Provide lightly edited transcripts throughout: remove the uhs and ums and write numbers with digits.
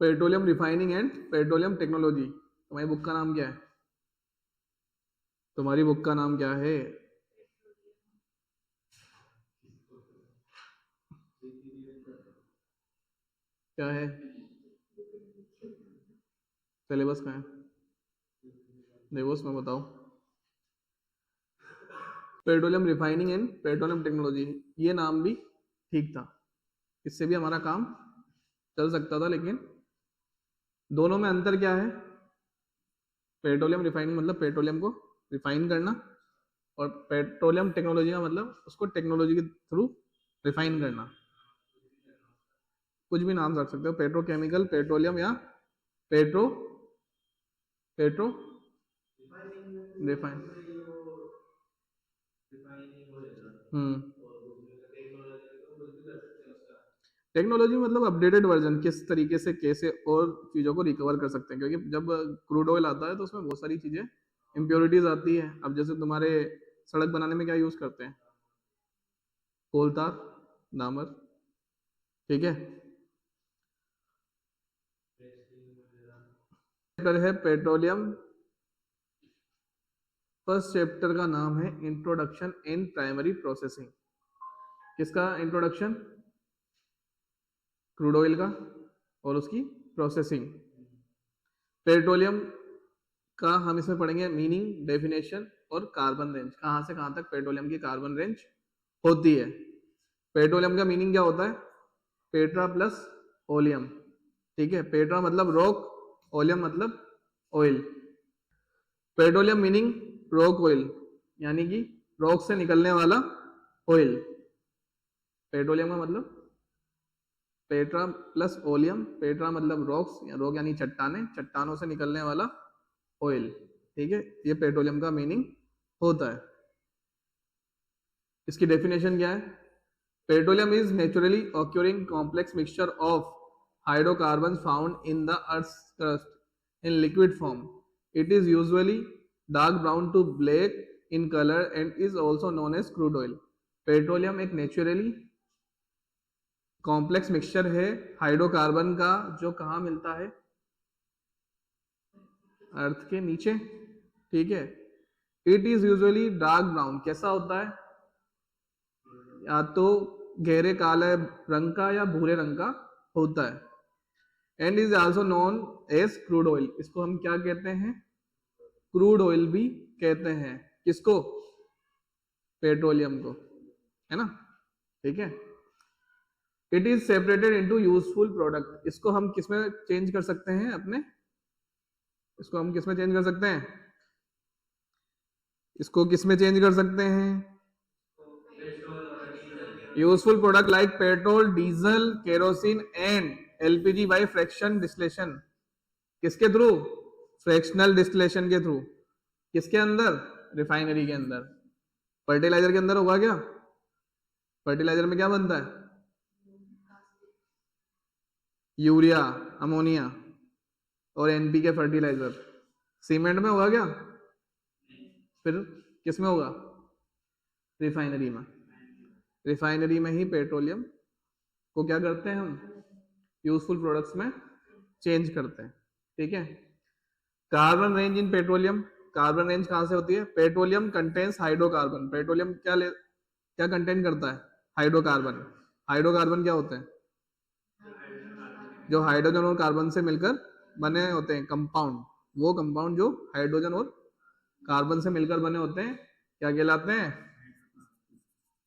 Petroleum refining and petroleum technology. तुम्हारी book का नाम क्या है? तुम्हारी बुक का नाम क्या है? क्या है? सिलेबस का है? देखो उसमें बताओ। Petroleum refining and petroleum technology, ये नाम भी ठीक था, इससे भी हमारा काम चल सकता था, लेकिन दोनों में अंतर क्या है? पेट्रोलियम रिफाइनिंग मतलब पेट्रोलियम को रिफाइन करना, और पेट्रोलियम टेक्नोलॉजी का मतलब उसको टेक्नोलॉजी के थ्रू रिफाइन करना। कुछ भी नाम रख सकते हो, पेट्रोकेमिकल, पेट्रोलियम, या पेट्रो पेट्रो रिफाइन। हम्म। टेक्नोलॉजी मतलब अपडेटेड वर्जन, किस तरीके से कैसे और चीज़ों को रिकवर कर सकते हैं, क्योंकि जब क्रूड ऑयल आता है तो उसमें बहुत सारी चीज़ें इम्प्योरिटीज आती है। अब जैसे तुम्हारे सड़क बनाने में क्या यूज़ करते हैं? कोलतार, डामर, ठीक है। चैप्टर है पेट्रोलियम, फर्स्ट चैप्टर का नाम है इंट्रोडक्शन इन प्राइमरी प्रोसेसिंग। किसका इंट्रोडक्शन? क्रूड ऑयल का और उसकी प्रोसेसिंग। पेट्रोलियम का हम इसमें पढ़ेंगे मीनिंग, डेफिनेशन और कार्बन रेंज, कहां से कहां तक पेट्रोलियम की कार्बन रेंज होती है। पेट्रोलियम का मीनिंग क्या होता है? पेट्रा प्लस ओलियम, ठीक है। पेट्रा मतलब रॉक, ओलियम मतलब oil. Petroleum meaning rock oil, यानी कि रॉक से निकलने वाला ऑयल। पेट्रोलियम का मतलब पेट्रा प्लस ओलियम, पेट्रा मतलब रॉक्स या रॉक यानी चट्टाने, चट्टानों से निकलने वाला ऑयल, ठीक है। ये पेट्रोलियम का मीनिंग होता है। इसकी डेफिनेशन क्या है? Petroleum is naturally occurring complex mixture of hydrocarbon found in the earth crust in liquid form. It is usually dark brown to black in colour and is also known as crude oil. Petroleum एक naturally complex mixture है hydrocarbon का, जो कहाँ मिलता है? अर्थ के नीचे, ठीक है। It is usually dark brown, कैसा होता है? या तो गहरे काले रंग का या भूरे रंग का होता है। And is also known as crude oil, इसको हम क्या कहते हैं? क्रूड ऑयल भी कहते हैं। किसको? पेट्रोलियम को, है ना, ठीक है। It is separated into useful product, इसको हम किसमें चेंज कर सकते हैं अपने? इसको हम किसमें चेंज कर सकते हैं? इसको किसमें चेंज कर सकते हैं? Useful product like petrol, diesel, kerosene and LPG by fraction distillation. किसके थ्रू? फ्रैक्शनल डिस्टिलेशन के थ्रू। किसके अंदर? रिफाइनरी के अंदर। फर्टिलाइजर के अंदर होगा क्या? फर्टिलाइजर में क्या बनता है? यूरिया, अमोनिया और एनपीके फर्टिलाइजर। सीमेंट में होगा क्या? फिर किस में होगा? रिफाइनरी में। रिफाइनरी में ही पेट्रोलियम को क्या करते हैं हम? यूजफुल प्रोडक्ट्स में चेंज करते हैं, ठीक है। Carbon range in petroleum, carbon range कहां से होती है? पेट्रोलियम कंटेन्स हाइड्रोकार्बन, पेट्रोलियम क्या कंटेन करता है? हाइड्रोकार्बन। हाइड्रोकार्बन क्या होते हैं? जो हाइड्रोजन और कार्बन से मिलकर बने होते हैं कंपाउंड, वो कंपाउंड जो हाइड्रोजन और कार्बन से मिलकर बने होते हैं क्या कहलाते हैं?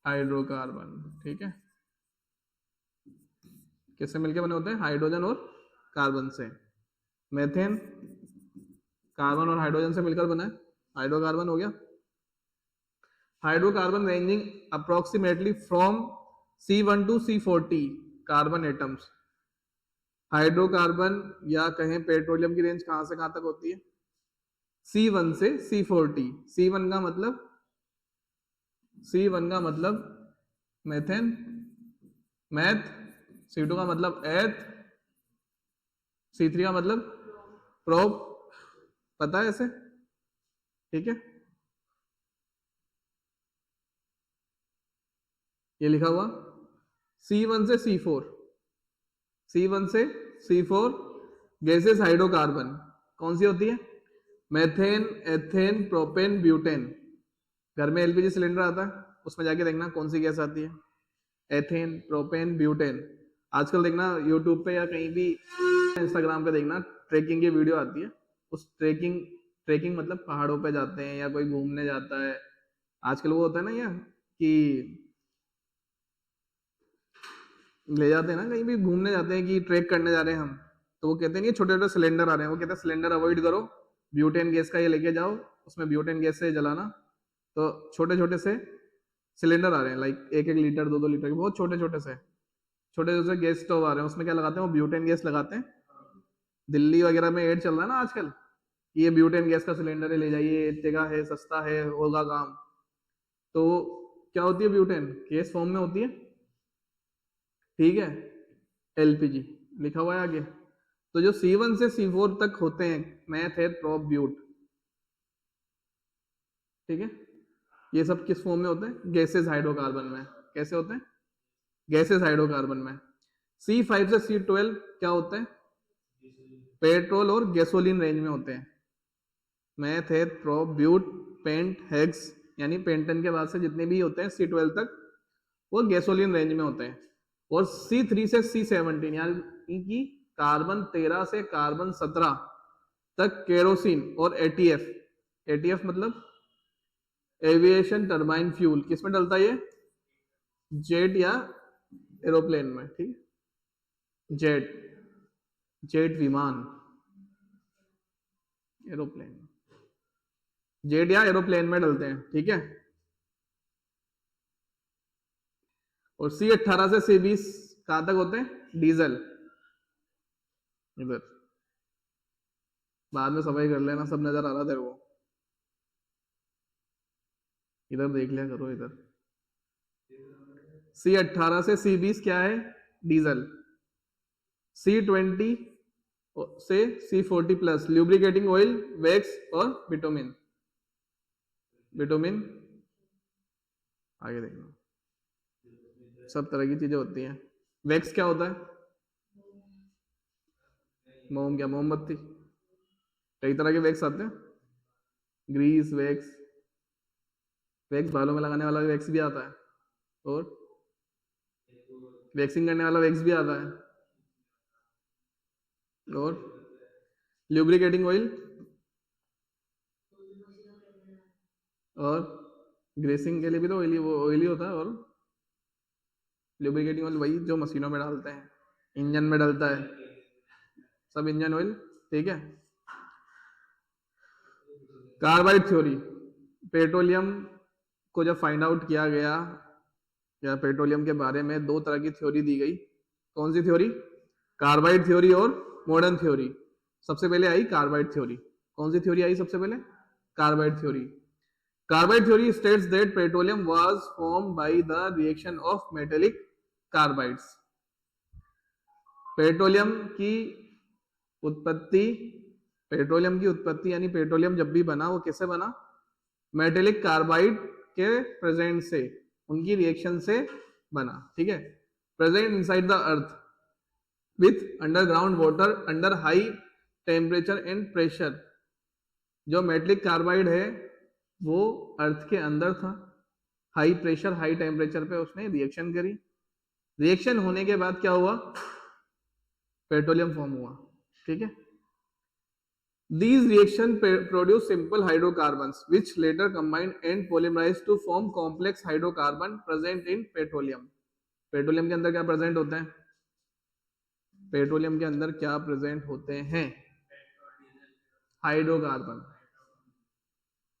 हाइड्रोकार्बन, ठीक है। किससे मिलकर बने होते हैं? हाइड्रोजन और कार्बन से। मेथेन कार्बन और हाइड्रोजन से मिलकर बना है, हाइड्रोकार्बन हो गया। Hydrocarbon ranging approximately from C1 to C40 carbon atoms. Hydrocarbon या कहें पेट्रोलियम की रेंज कहां से कहां तक होती है? C1 से C40। C1 का मतलब C1 का मतलब मेथेन, मैथ। C2 का मतलब एथ, C3 का मतलब प्रोप, पता है ऐसे, ठीक है। ये लिखा हुआ C1 से C4, C1 से C4 गैसेस हाइड्रोकार्बन कौन सी होती है? Methane, ethane, propane, butane. घर में एलपीजी सिलेंडर आता है, उसमें जाके देखना कौन सी गैस आती है, एथेन, प्रोपेन, ब्यूटेन। आजकल देखना यूट्यूब पे या कहीं भी इंस्टाग्राम पे देखना ट्रेकिंग की वीडियो आती है। उस ट्रेकिंग मतलब पहाड़ों पे जाते हैं या कोई घूमने जाता है। आजकल वो होता है ना यार कि ले जाते हैं ना, कहीं भी घूमने जाते हैं कि ट्रेक करने जा रहे हैं हम, तो वो कहते हैं ये छोटे छोटे सिलेंडर आ रहे हैं, वो कहते हैं सिलेंडर अवॉइड करो, ब्यूटेन गैस का ये लेके जाओ, उसमें ब्यूटेन गैस से जलाना। तो छोटे छोटे से सिलेंडर आ रहे हैं, लाइक 1-1 लीटर 2-2 लीटर के, बहुत छोटे छोटे से गैस स्टोव आ रहे हैं, उसमें क्या लगाते हैं वो ब्यूटेन गैस लगाते हैं। दिल्ली वगैरह में एड चल रहा है ना आजकल, ये ब्यूटेन गैस का सिलेंडर है, ले जाइए, इतने का है, सस्ता है, होगा काम। तो क्या होती है ब्यूटेन गैस फॉर्म में होती है, ठीक है, एलपीजी लिखा हुआ है आगे। तो जो C1 से C4 तक होते हैं मैथ है प्रोप ब्यूट, ठीक है, ये सब किस फॉर्म में होते हैं? गैसेस हाइड्रोकार्बन में। कैसे होते हैं? गैसेस हाइड्रोकार्बन में। C5 से C12 क्या होते हैं? पेट्रोल और गैसोलीन रेंज में होते हैं। मैथ है प्रोप ब्यूट पेंट हेक्स, यानी पेंटन के बाद से जितने भी होते हैं C12 तक वो गैसोलीन रेंज में होते हैं। और C3 से C17 यानी कि कार्बन 13 से कार्बन 17 तक केरोसिन और एटीएफ मतलब एविएशन टर्बाइन फ्यूल, किसमें डलता है ये? जेट या एरोप्लेन में, ठीक, जेट विमान, एरोप्लेन, जेट या एरोप्लेन में डलते हैं, ठीक है। और C18 से C20 कहां तक होते हैं? डीजल। इधर बाद में सफाई कर लेना, सब नजर आ रहा तेरे को, इधर देख लिया करो। इधर C18 से C20 क्या है? डीजल। C20 से C40 plus lubricating oil, wax और बिटुमिन। आगे देखना, सब तरह की चीजें होती हैं। वैक्स क्या होता है? मोम, क्या मोमबत्ती? कई तरह के वैक्स आते हैं, ग्रीस वैक्स, बालों में लगाने वाला वैक्स भी आता है, और वैक्सिंग करने वाला वैक्स भी आता है, और ल्यूब्रिकेटिंग ऑयल और ग्रेसिंग के लिए भी तो ऑयली होता है। और ल्यूब्रिकेटिंग ऑयल वही जो मशीनों में डालते हैं, इंजन में डलता है, सब इंजन ऑयल, ठीक है। कार्बाइड थ्योरी, पेट्रोलियम को जब फाइंड आउट किया गया या पेट्रोलियम के बारे में 2 तरह की थ्योरी दी गई। कौन सी थ्योरी? कार्बाइड थ्योरी और मॉडर्न थ्योरी। सबसे पहले आई कार्बाइड थ्योरी। कौन सी थ्योरी आई सबसे पहले? Carbide theory. Carbide theory states that petroleum was formed by the reaction of metallic carbides. Petroleum की उत्पत्ति यानी पेट्रोलियम जब भी बना वो कैसे बना? मेटेलिक कार्बाइड के प्रेजेंट से, उनकी रिएक्शन से बना, ठीक है। Present inside the earth with underground water under high temperature and pressure. जो मेटेलिक कार्बाइड है वो अर्थ के अंदर था, हाई प्रेशर हाई टेम्परेचर पे उसने रिएक्शन करी। रिएक्शन होने के बाद क्या हुआ? पेट्रोलियम फॉर्म हुआ, ठीक है। These reactions produce simple hydrocarbons which later combine and polymerize to form complex hydrocarbon present in petroleum. Petroleum के अंदर क्या प्रेजेंट होते हैं? पेट्रोलियम के अंदर क्या प्रेजेंट होते हैं? हाइड्रोकार्बन।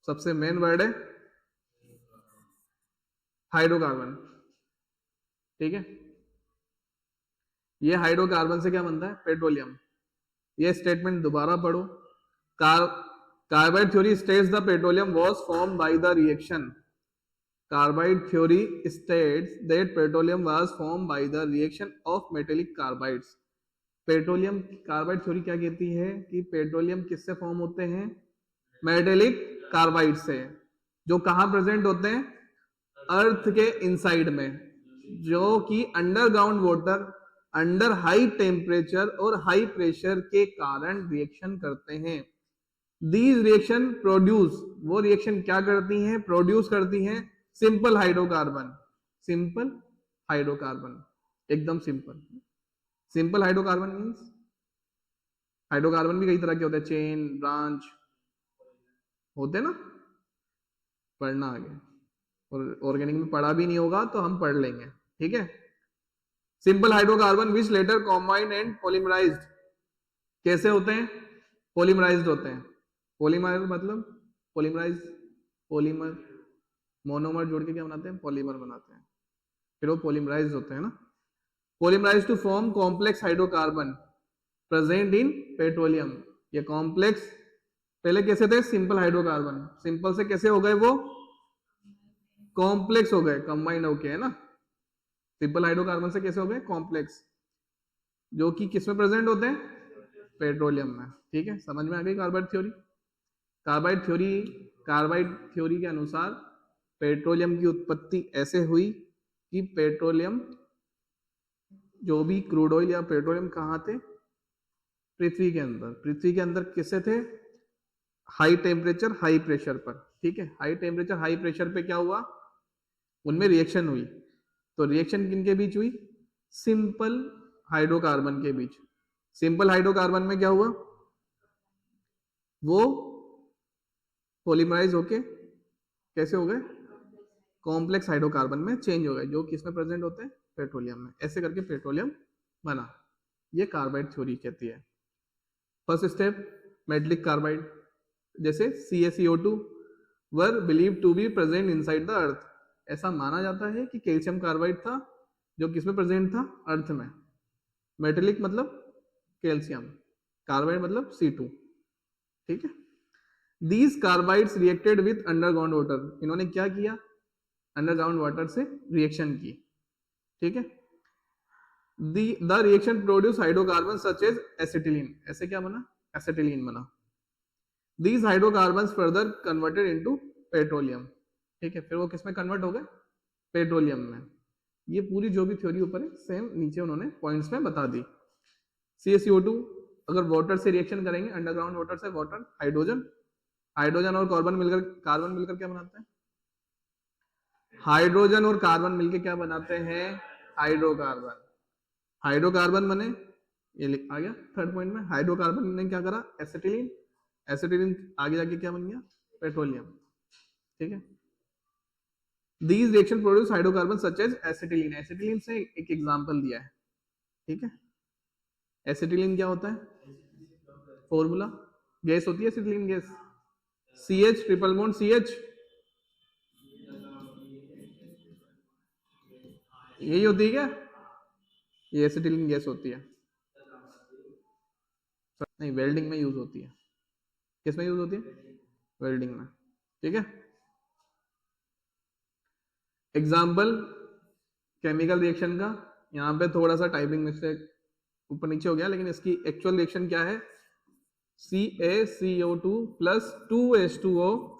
सबसे मेन वर्ड है हाइड्रोकार्बन, ठीक है। ये हाइड्रोकार्बन से क्या बनता है? पेट्रोलियम। ये स्टेटमेंट दोबारा पढ़ो। Carbide theory states the petroleum was formed by the reaction. Carbide theory states that petroleum was formed by the reaction of metallic carbides. Petroleum carbide theory क्या कहती है कि पेट्रोलियम किससे फॉर्म होते हैं? मेटेलिक कार्बाइड से, जो कहां प्रेजेंट होते हैं? अर्थ के इनसाइड में, जो कि underground water under high temperature और हाई प्रेशर के कारण रिएक्शन करते हैं। दीज रिएक्शन प्रोड्यूस, वो रिएक्शन क्या करती हैं, प्रोड्यूस करती हैं सिंपल हाइड्रोकार्बन। सिंपल हाइड्रोकार्बन, एकदम simple. Simple hydrocarbon means, hydrocarbon भी कई तरह के होते हैं, चेन, ब्रांच होते हैं ना, पढ़ना आगे, और ऑर्गेनिक में पढ़ा भी नहीं होगा तो हम पढ़ लेंगे, ठीक है। Simple hydrocarbon which later combined and polymerised, कैसे होते हैं, पॉलीमराइज्ड होते हैं। पॉलीमर मतलब पॉलीमराइज, पॉलीमर मोनोमर जोड़ के क्या बनाते हैं, पॉलीमर बनाते हैं, फिर वो पॉलीमराइज होते हैं ना। Polymerize to form complex hydrocarbon present in petroleum. ये कॉम्प्लेक्स पहले कैसे थे, सिंपल हाइड्रोकार्बन, सिंपल से कैसे हो गए वो कॉम्प्लेक्स हो गए, कंबाइंड होके, है ना। सिंपल हाइड्रोकार्बन से कैसे हो गए कॉम्प्लेक्स, जो कि किसमें प्रेजेंट होते हैं, पेट्रोलियम में, ठीक है। समझ में आ गई कार्बाइड थ्योरी। कार्बाइड थ्योरी के अनुसार पेट्रोलियम की उत्पत्ति ऐसे हुई कि पेट्रोलियम, जो भी क्रूड ऑयल या पेट्रोलियम कहाँ थे, पृथ्वी के अंदर। पृथ्वी के अंदर किससे थे, हाई टेम्परेचर हाई प्रेशर पर, ठीक है। हाई टेम्परेचर हाई प्रेशर पे क्या हुआ, उनमें रिएक्शन हुई। तो रिएक्शन किनके बीच हुई, सिंपल हाइड्रोकार्बन के बीच। सिंपल हाइड्रोकार्बन में क्या हुआ, वो पॉलीमराइज होके कैसे हो गए, कॉम्प्लेक्स हाइड्रोकार्बन में चेंज हो गए, जो किसमें प्रेजेंट होते हैं, पेट्रोलियम में। ऐसे करके पेट्रोलियम बना। ये कार्बाइड थ्योरी कहती है। फर्स्ट स्टेप, मेटलिक कार्बाइड, जैसे CaCO2 were believe to be present inside the earth. ऐसा माना जाता है कि कैल्शियम कार्बाइड था जो किसमें प्रेजेंट था, अर्थ में। मेटेलिक मतलब कैल्शियम, कार्बाइड मतलब C2, ठीक है। These carbides reacted with underground water. इन्होंने क्या किया, अंडरग्राउंड वाटर से रिएक्शन की, ठीक है। The reaction produce hydrocarbon such as acetylene. ऐसे क्या बना, एसिटिलीन बना। These hydrocarbon further converted into petroleum, ठीक है। फिर वो किसमें कन्वर्ट हो गए, पेट्रोलियम में। ये पूरी जो भी थ्योरी ऊपर है सेम नीचे उन्होंने पॉइंट्स में बता दी। CaCO2 अगर वाटर से रिएक्शन करेंगे, अंडरग्राउंड वाटर से, वाटर, हाइड्रोजन, हाइड्रोजन और कार्बन मिलकर क्या बनाते हैं, हाइड्रोजन और कार्बन मिलकर क्या बनाते हैं, हाइड्रोकार्बन। हाइड्रोकार्बन बने, ये आ गया थर्ड पॉइंट में। हाइड्रोकार्बन ने क्या करा, एसिटिलीन, एसिटिलीन आगे जाके क्या बन गया, पेट्रोलियम, ठीक है। These reaction produce hydrocarbons such as acetylene. Acetylene से एक एग्जांपल दिया है, ठीक है। एसिटिलीन क्या होता है, फॉर्मूला, गैस होती है acetylene gas, CH triple bond CH, यही होती है क्या, ये एसिटिलीन गैस होती है, नहीं वेल्डिंग में यूज होती है। किस में यूज होती है, वेल्डिंग में, ठीक है। एग्जाम्पल केमिकल रिएक्शन का, यहाँ पे थोड़ा सा टाइपिंग मिस्टेक ऊपर नीचे हो गया, लेकिन इसकी एक्चुअल रिएक्शन क्या है, CaCO2 plus 2H2O,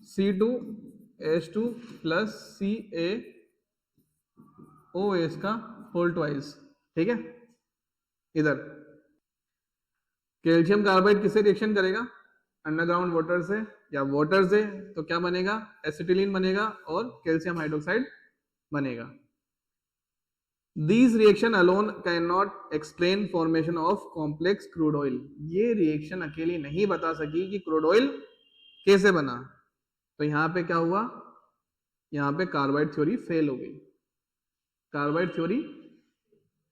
C2H2 plus CaOH का होल ट्वाइस, ठीक है। इधर कैल्शियम कार्बाइड किससे रिएक्शन करेगा, अंडरग्राउंड वाटर से या वाटर से, तो क्या बनेगा, एसिटिलीन बनेगा और कैल्शियम हाइड्रोक्साइड बनेगा। These reaction alone cannot explain formation of complex crude oil. ये रिएक्शन अकेली नहीं बता सकी कि क्रूड ऑयल कैसे बना। तो यहाँ पे क्या हुआ, यहाँ पे कार्बाइड थ्योरी फेल हो गई, कार्बाइड थ्योरी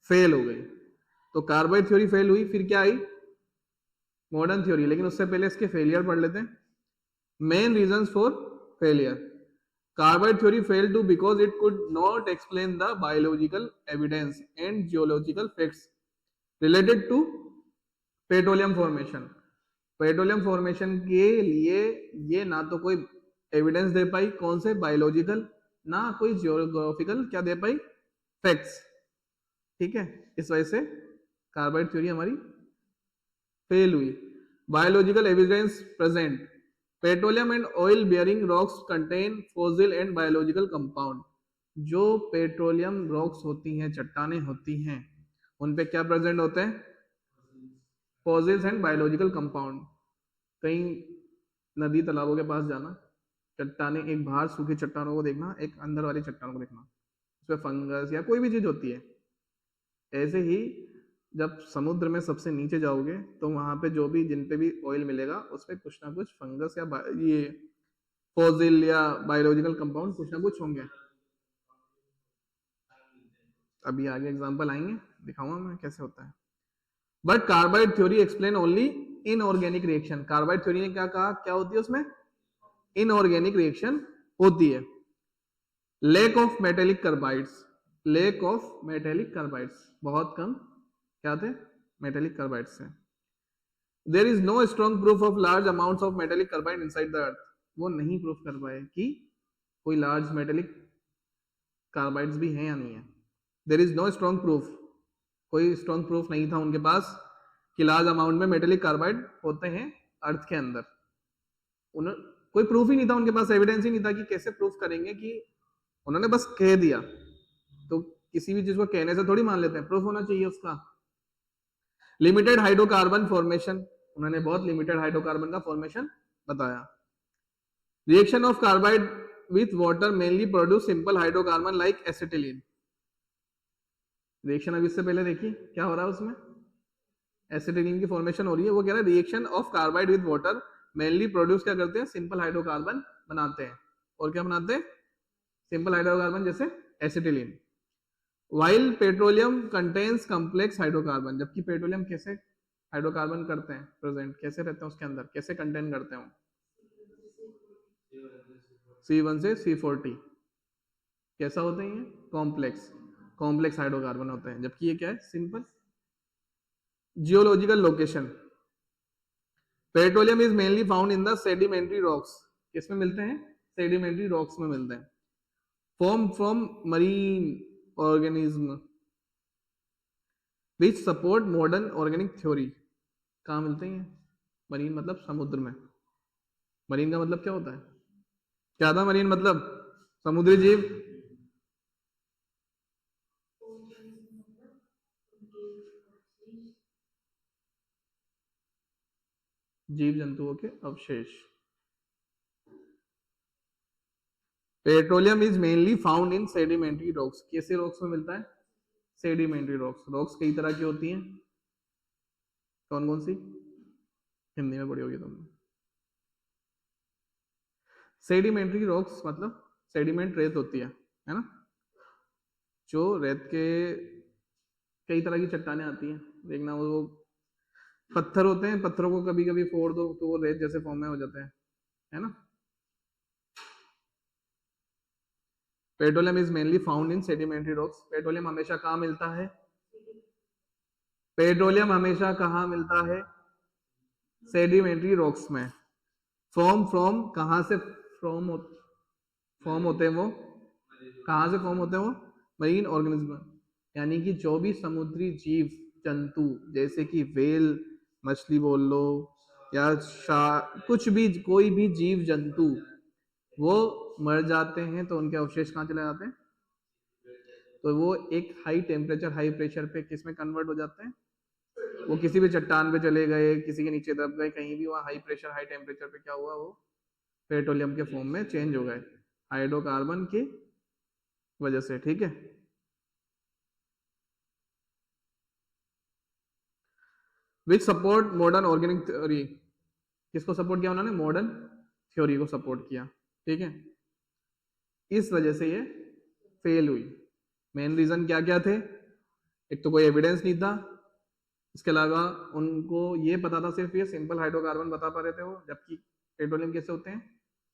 फेल हो गई। तो कार्बाइड थ्योरी फेल हुई, फिर क्या आई, मॉडर्न थ्योरी। लेकिन उससे पहले इसके फेलियर पढ़ लेते हैं। Main reasons for failure, carbide theory failed to because it could not explain the biological evidence and geological facts related to petroleum formation. Petroleum formation के लिए ये ना तो कोई एविडेंस दे पाई, कौन से, बायोलॉजिकल, ना कोई जियोग्राफिकल क्या दे पाई, फैक्ट्स, ठीक है। इस वजह से कार्बाइड थ्योरी हमारी फेल हुई। Biological evidence present, petroleum and oil bearing rocks contain fossil and biological compound. जो पेट्रोलियम रॉक्स होती हैं, चट्टानें होती हैं, उन पे क्या प्रेजेंट होते हैं? Fossils and biological compound. कहीं नदी तालाबों के पास जाना, चट्टानें, एक बाहर सूखी चट्टानों को देखना, एक अंदर वाली चट्टानों को देखना, उसमें फंगस या कोई भी चीज होती है। ऐसे ही जब समुद्र में सबसे नीचे जाओगे तो वहां पे जो भी, जिन पे भी ऑयल मिलेगा, उसमें कुछ ना कुछ फंगस या ये फॉसिल या बायोलॉजिकल कंपाउंड कुछ ना कुछ होंगे। अभी आगे एग्जांपल आएंगे, दिखाऊंगा मैं कैसे होता है। But carbide theory explain only inorganic reaction. Carbide theory ने क्या कहा, क्या होती है उसमें? इनऑर्गेनिक रिएक्शन होती है। Lack of metallic carbides, lack of metallic carbides, बहुत कम क्या थे? मेटेलिक कार्बाइड्स है। There is no strong proof of large amounts of metallic carbide inside the earth. वो नहीं प्रूफ कर पाए कि कोई लार्ज मेटेलिक कार्बाइड्स भी हैं या नहीं है। There is no strong proof, कोई स्ट्रॉन्ग प्रूफ नहीं था उनके पास कि लार्ज अमाउंट में मेटेलिक कार्बाइड होते हैं अर्थ के अंदर। कोई प्रूफ ही नहीं था उनके पास, एविडेंस ही नहीं था कि कैसे प्रूफ करेंगे, कि उन्होंने बस कह दिया। तो किसी भी चीज को कहने से थोड़ी मान लेते हैं, प्रूफ होना चाहिए उसका। लिमिटेड हाइड्रोकार्बन फॉर्मेशन, उन्होंने बहुत लिमिटेड हाइड्रोकार्बन का फॉर्मेशन बताया। Reaction of carbide with water mainly produce simple hydrocarbon like acetylene. Reaction अब इससे पहले देखिए क्या हो रहा है उसमें, एसिटिलीन की फॉर्मेशन हो रही है। वो कह रहा है reaction of carbide with water mainly produce क्या करते हैं? सिंपल हाइड्रोकार्बन बनाते हैं। और क्या बनाते हैं? सिंपल हाइड्रोकार्बन, जैसे acetylene. While petroleum contains complex hydrocarbon, जबकि पेट्रोलियम कैसे हाइड्रोकार्बन करते हैं प्रेजेंट, कैसे रहते हैं उसके अंदर, कैसे कंटेन करते हैं? C1 से C40। कैसा होते हैं ये? कॉम्प्लेक्स, कॉम्प्लेक्स हाइड्रोकार्बन होते हैं, जबकि ये क्या है? Simple. Geological location, petroleum is mainly found in the sedimentary rocks. किसमें मिलते हैं? सेडिमेंट्री रॉक्स में मिलते हैं। Form from marine organism which support modern organic theory. कहाँ मिलते हैं? मरीन मतलब समुद्र में। मरीन का मतलब क्या होता है? क्या था मरीन मतलब? समुद्री जीव। जीव जंतुओं के अवशेष। Petroleum is mainly found in sedimentary rocks. कैसे रॉक्स में मिलता है? Sedimentary rocks. रॉक्स कई तरह की होती हैं, कौन कौन सी? हिंदी में पढ़ी होगी तुमने। सेडिमेंट्री रॉक्स मतलब सेडिमेंट रेत होती है ना? जो रेत के कई तरह की चट्टानें आती हैं, देखना वो पत्थर होते हैं, पत्थरों को कभी कभी फोड़ दो तो वो रेत जैसे फॉर्म में हो जाते हैं, है ना? Petroleum is mainly found in sedimentary rocks. Petroleum हमेशा कहाँ मिलता है? पेट्रोलियम हमेशा कहाँ मिलता है? सेडिमेंट्री रॉक्स में। फॉर्म फ्रॉम, कहाँ से फॉर्म होते हैं वो? कहाँ से फॉर्म होते हैं वो? मरीन ऑर्गेनिज्म, यानी कि जो भी समुद्री जीव जंतु, जैसे कि वेल मछली बोल लो, या कुछ भी, कोई भी जीव जंतु वो मर जाते हैं तो उनके अवशेष कहाँ चले जाते हैं? तो वो एक हाई टेम्परेचर हाई प्रेशर पे किस में कन्वर्ट हो जाते हैं? वो किसी भी चट्टान पे चले गए, किसी के नीचे दब गए, कहीं भी वहाँ हाई प्रेशर हाई टेम्परेचर पे क्या हुआ? वो पेट्रोलियम के फॉर्म में चेंज हो गए हाइड्रोकार्बन की वजह से। ठीक है, विच सपोर्ट मॉडर्न ऑर्गेनिक थ्योरी। किसको सपोर्ट किया उन्होंने? मॉडर्न थ्योरी को सपोर्ट किया। ठीक है, इस वजह से ये फेल हुई। मेन रीजन क्या क्या थे? एक तो कोई एविडेंस नहीं था, इसके अलावा उनको ये पता था सिर्फ ये सिंपल हाइड्रोकार्बन बता पा रहे थे वो, जबकि पेट्रोलियम कैसे होते हैं?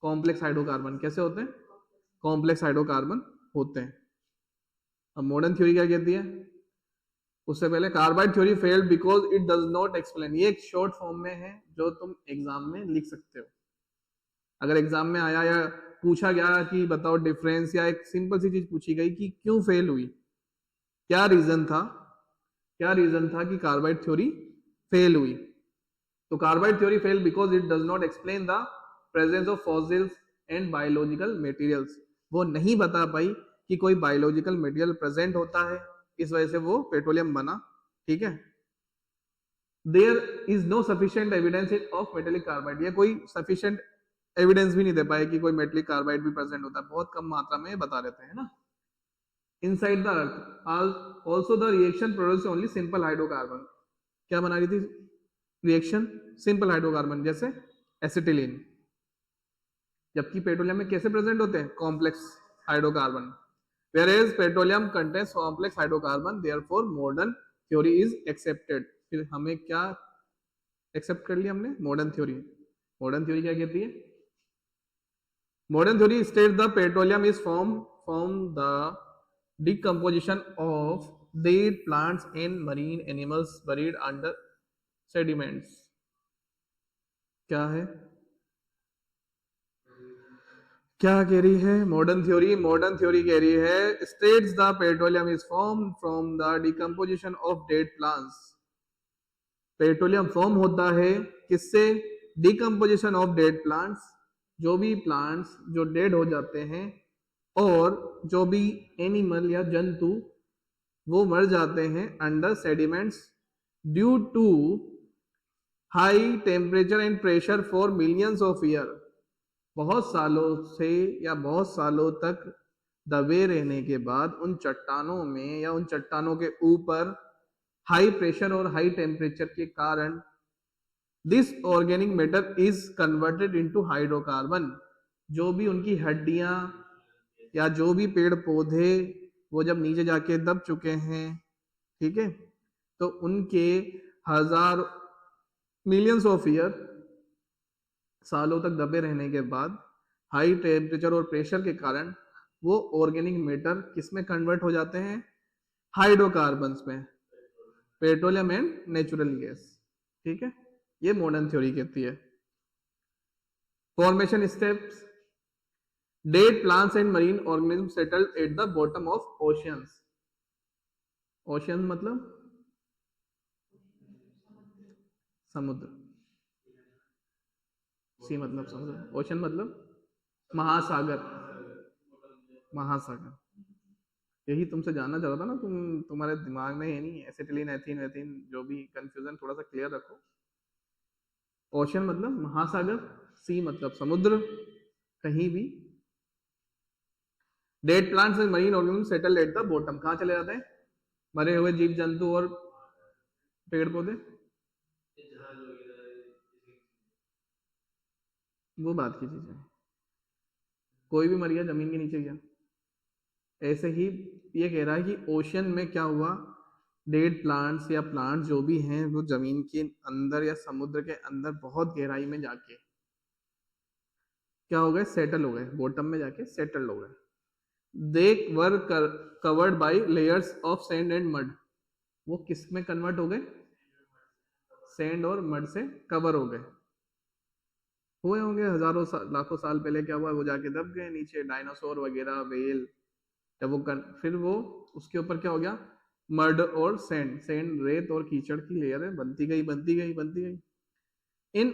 Complex hydrocarbon. कैसे होते हैं? कॉम्प्लेक्स हाइड्रोकार्बन होते हैं। अब मॉडर्न थ्योरी क्या कहती है? उससे पहले carbide theory failed because it does not explain. ये एक शॉर्ट फॉर्म में है जो तुम एग्जाम में लिख सकते हो। अगर एग्जाम में आया या पूछा गया कि बताओ डिफरेंस, या एक सिंपल सी चीज पूछी गई कि क्यों फेल हुई, क्या रीजन था, क्या रीजन था कि कार्बाइड थ्योरी फेल हुई, तो carbide theory fail because it does not explain the presence of fossils and biological materials. वो नहीं बता पाई कि कोई बायोलॉजिकल मटेरियल प्रेजेंट होता है, इस वजह से वो पेट्रोलियम बना, ठीक है। There is no sufficient evidence of metallic carbide, ये कोई सफिशिएंट एविडेंस भी नहीं दे पाए कि कोई मेटेलिक कार्बाइड भी प्रेजेंट होता है, बहुत कम मात्रा में बता देते हैं ना। Inside the earth also the reaction produce only simple hydrocarbon, क्या बना रही थी रिएक्शन, सिंपल हाइड्रोकार्बन जैसे एसिटिलीन, जबकि पेट्रोलियम में कैसे प्रेजेंट होते हैं complex hydrocarbon, whereas petroleum contains complex hydrocarbon, therefore modern theory is accepted। फिर हमें क्या एक्सेप्ट कर लिया हमने, मॉडर्न थ्योरी। मॉडर्न थ्योरी क्या कहती है, modern theory state the petroleum is from the decomposition of dead plants and marine animals buried under sediments। क्या है, क्या कह रही है मॉडर्न थ्योरी, मॉडर्न थ्योरी कह रही है states the petroleum is form from the decomposition of dead plants, petroleum form होता है किससे, डिकम्पोजिशन ऑफ डेड प्लांट्स, जो भी प्लांट्स जो डेड हो जाते हैं और जो भी एनिमल या जंतु वो मर जाते हैं under sediments due to high temperature and pressure for millions of year, बहुत सालों से या बहुत सालों तक दबे रहने के बाद उन चट्टानों में या उन चट्टानों के ऊपर हाई प्रेशर और हाई टेम्परेचर के कारण this organic matter is converted into hydrocarbon, जो भी उनकी हड्डियां या जो भी पेड़ पौधे वो जब नीचे जाके दब चुके हैं, ठीक है, तो उनके हजार मिलियंस ऑफ ईयर सालों तक दबे रहने के बाद हाई टेम्परेचर और प्रेशर के कारण वो ऑर्गेनिक मैटर किस में कन्वर्ट हो जाते हैं, हाइड्रोकार्बन्स में, पेट्रोलियम एंड नेचुरल गैस, ठीक है। ये मॉडर्न थ्योरी कहती है। Formation steps, dead plants and marine organism settled at the bottom of oceans, ocean मतलब समुद्र, सी मतलब समुद्र, ओशन मतलब महासागर, महासागर, यही तुमसे जानना चाह रहा था ना, तुम्हारे दिमाग में है नहीं एसिटिलीन एथीन वेथीन जो भी कंफ्यूजन थोड़ा सा क्लियर रखो। ओशन मतलब महासागर, सी मतलब समुद्र, कहीं भी। Dead plants and marine organism settle at the bottom, कहाँ चले जाते हैं, मरे हुए जीव जंतु और पेड़ पौधे, वो बात की चीज है, कोई भी मर गया जमीन के नीचे गया। ऐसे ही ये कह रहा है कि ओशन में क्या हुआ, डेड प्लांट्स या प्लांट्स जो भी हैं वो जमीन के अंदर या समुद्र के अंदर बहुत गहराई में जाके क्या हो गए, सेटल हो गए, बॉटम में जाके सेटल हो गए। They were covered by layers of sand and mud, वो किस में कन्वर्ट हो गए, सैंड और मड से कवर हो गए। हुए होंगे हजारों लाखों साल पहले क्या हुआ, वो जाके दब गए नीचे, डायनासोर वगैरह, वेल, जब वो फिर वो उसके ऊपर क्या हो गया, मड और सैंड, सैंड रेत और कीचड़ की लेयर है, बनती गई बनती गई बनती गई। In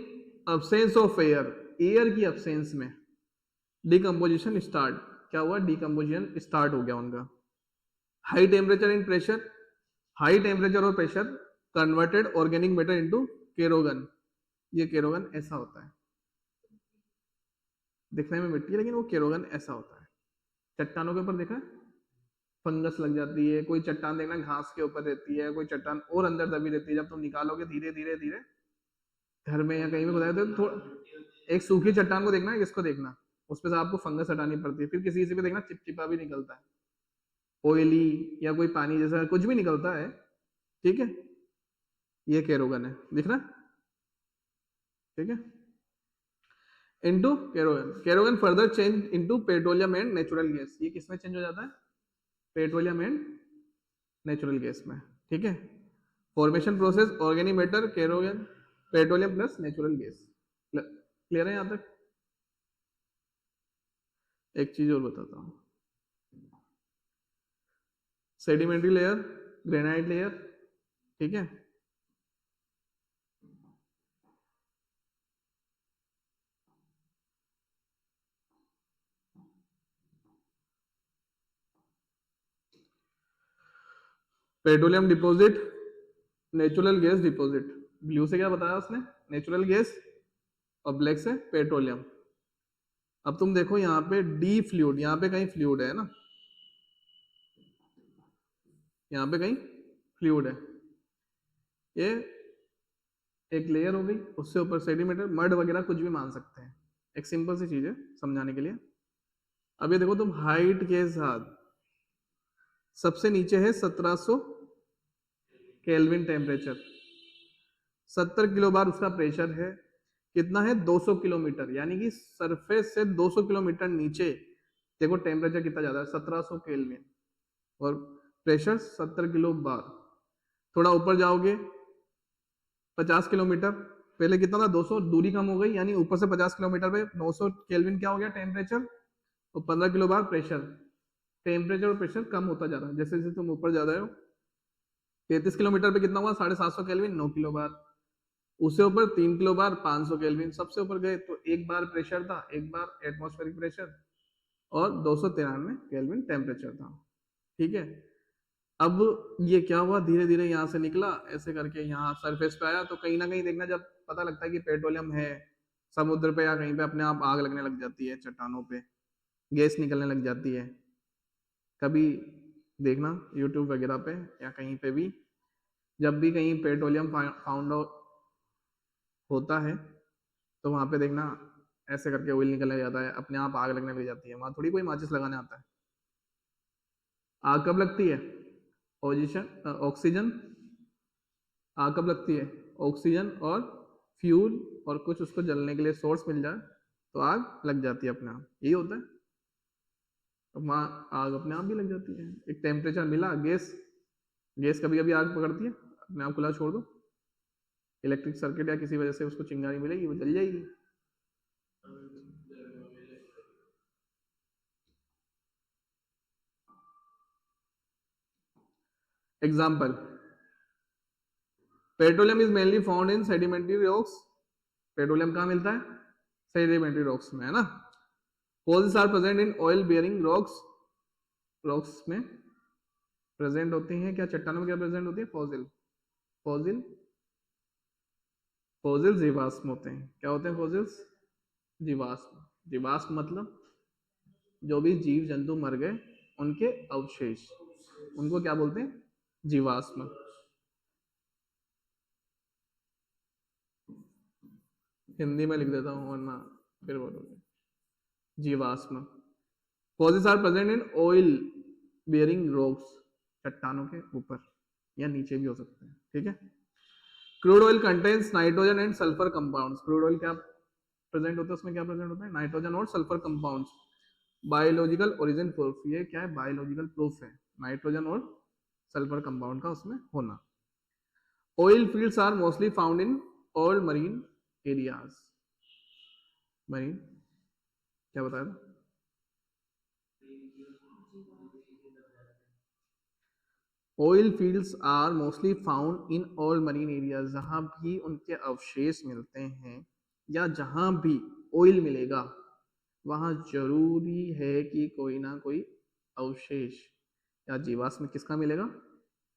absence of air, air की अब्सेंस में डिकम्पोजिशन स्टार्ट, क्या हुआ, डिकम्पोजिशन स्टार्ट हो गया उनका। High temperature and pressure, high temperature और pressure converted organic matter into kerogen, ये केरोगन ऐसा होता है, दिखने में मिट्टी है लेकिन वो केरोगन ऐसा होता है। चट्टानों के ऊपर देखा है फंगस लग जाती है, कोई चट्टान देखना घास के ऊपर रहती है, कोई चट्टान और अंदर दबी रहती है, जब तुम निकालोगे धीरे धीरे धीरे घर में या कहीं भी खुदाई तो एक सूखी चट्टान को देखना, किसको देखना, उस पर से आपको फंगस हटानी पड़ती है, फिर किसी से भी देखना चिपचिपा भी निकलता है, ऑयली या कोई पानी जैसा कुछ भी निकलता है, ठीक है, ये केरोगन है, दिख रहा, ठीक है। Into kerogen, kerogen further change into petroleum and natural gas, ये किसमें चेंज हो जाता है, पेट्रोलियम एंड नेचुरल गैस में, ठीक है। Formation process organic matter kerogen petroleum plus natural gas, clear है यहां तक। एक चीज और बताता हूं, सेडिमेंट्री लेयर, ग्रेनाइट लेयर, ठीक है, petroleum deposit, natural gas deposit. Blue से क्या बताया उसने, नेचुरल गैस, और ब्लैक से पेट्रोलियम। अब तुम देखो यहाँ पे डी फ्लूइड, यहाँ पे कहीं फ्लूइड है ना, यहाँ पे कहीं फ्लूइड है, ये एक लेयर हो गई, उससे ऊपर सेडिमेंट, मड वगैरह कुछ भी मान सकते हैं, एक सिंपल सी चीज है समझाने के लिए। अब ये देखो तुम हाइट के साथ, सबसे नीचे है 1700 केल्विन टेम्परेचर, 70 किलो बार उसका प्रेशर है, कितना है 200 किलोमीटर, यानी कि सरफेस से 200 किलोमीटर नीचे देखो टेम्परेचर कितना ज्यादा है, 1700 केल्विन, और प्रेशर 70 किलो बार। थोड़ा ऊपर जाओगे 50 किलोमीटर, पहले कितना था 200, दूरी कम हो गई, यानी ऊपर से 50 किलोमीटर पे 900 केल्विन क्या हो गया टेम्परेचर, तो 15 किलो बार प्रेशर। टेम्परेचर और प्रेशर कम होता जा रहा है जैसे जैसे तुम ऊपर जा रहे हो। 33 किलोमीटर पे कितना हुआ 750 केल्विन, 9 किलो बार। उससे ऊपर 3 किलो बार 500 केल्विन, सबसे ऊपर गए तो एक बार प्रेशर था, एक बार एटमॉस्फेरिक प्रेशर, और 293 केल्विन टेम्परेचर था। ठीक है, अब ये क्या हुआ, धीरे धीरे यहाँ से निकला ऐसे करके यहाँ सरफेस पे आया, तो कहीं ना कहीं देखना जब पता लगता है कि पेट्रोलियम है, समुद्र पे या कहीं पे अपने आप आग लगने लग जाती है, चट्टानों पे गैस निकलने लग जाती है। कभी देखना यूट्यूब वगैरह पे या कहीं पे भी, जब भी कहीं पेट्रोलियम फाउंड होता है तो वहां पे देखना ऐसे करके ऑयल निकलने जाता है, अपने आप आग लगने लग जाती है, वहां थोड़ी कोई माचिस लगाने आता है। आग कब लगती है, ऑक्सीजन, आग कब लगती है, ऑक्सीजन और फ्यूल और कुछ उसको जलने के लिए सोर्स मिल जाए तो आग लग जाती है अपने आप, यही होता है। तो वहाँ आग अपने आप भी लग जाती है, एक टेम्परेचर मिला, गैस, गैस कभी कभी आग पकड़ती है, अपने आप खुला छोड़ दो, इलेक्ट्रिक सर्किट या किसी वजह से उसको चिंगारी मिलेगी, वो जल जाएगी। Example, petroleum is mainly found in sedimentary rocks, petroleum कहाँ मिलता है, सेडिमेंट्री रॉक्स में, है ना। Fossils are present in oil bearing rocks, rocks में प्रेजेंट होती हैं क्या, चट्टानों में क्या प्रेजेंट होती है, फॉसिल, फॉसिल, फॉसिल जीवाश्म होते हैं, क्या होते हैं फॉसिल्स, जीवाश्म, जीवाश्म मतलब जो भी जीव जंतु मर गए उनके अवशेष, उनको क्या बोलते हैं, जीवाश्म। हिंदी में लिख देता हूँ वरना फिर बोलोगे, जीवाश्म। Fossils are present in oil bearing rocks, चट्टानों के ऊपर या नीचे भी हो सकते हैं, ठीक है। Crude oil contains nitrogen and sulphur compounds, crude oil क्या प्रेजेंट होता है, उसमें क्या प्रेजेंट होता है, नाइट्रोजन और sulphur compounds. Biological origin proof, ये क्या है, बायोलॉजिकल प्रूफ है नाइट्रोजन और सल्फर कंपाउंड का उसमें होना। Oil fields are mostly found in all marine areas, marine क्या बताया था, oil fields are mostly found in all marine areas, जहां भी उनके अवशेष मिलते हैं या जहां भी ऑयल मिलेगा वहां जरूरी है कि कोई ना कोई अवशेष या जीवाश्म किसका मिलेगा,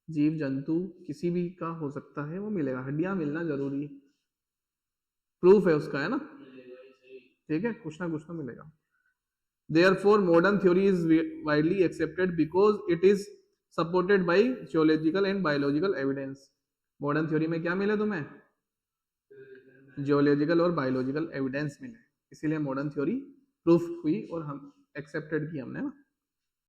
जीव जंतु किसी भी का हो सकता है वो मिलेगा, हड्डियां मिलना जरूरी प्रूफ है उसका, है ना, ठीक है, कुछ ना कुछ तो मिलेगा। Therefore, modern theory is widely accepted because it is supported by geological and biological evidence. Modern theory में क्या मिले तुम्हें, जियोलॉजिकल और बायोलॉजिकल एविडेंस मिले, इसीलिए मॉडर्न थ्योरी प्रूफ हुई और हम एक्सेप्टेड की हमने ना।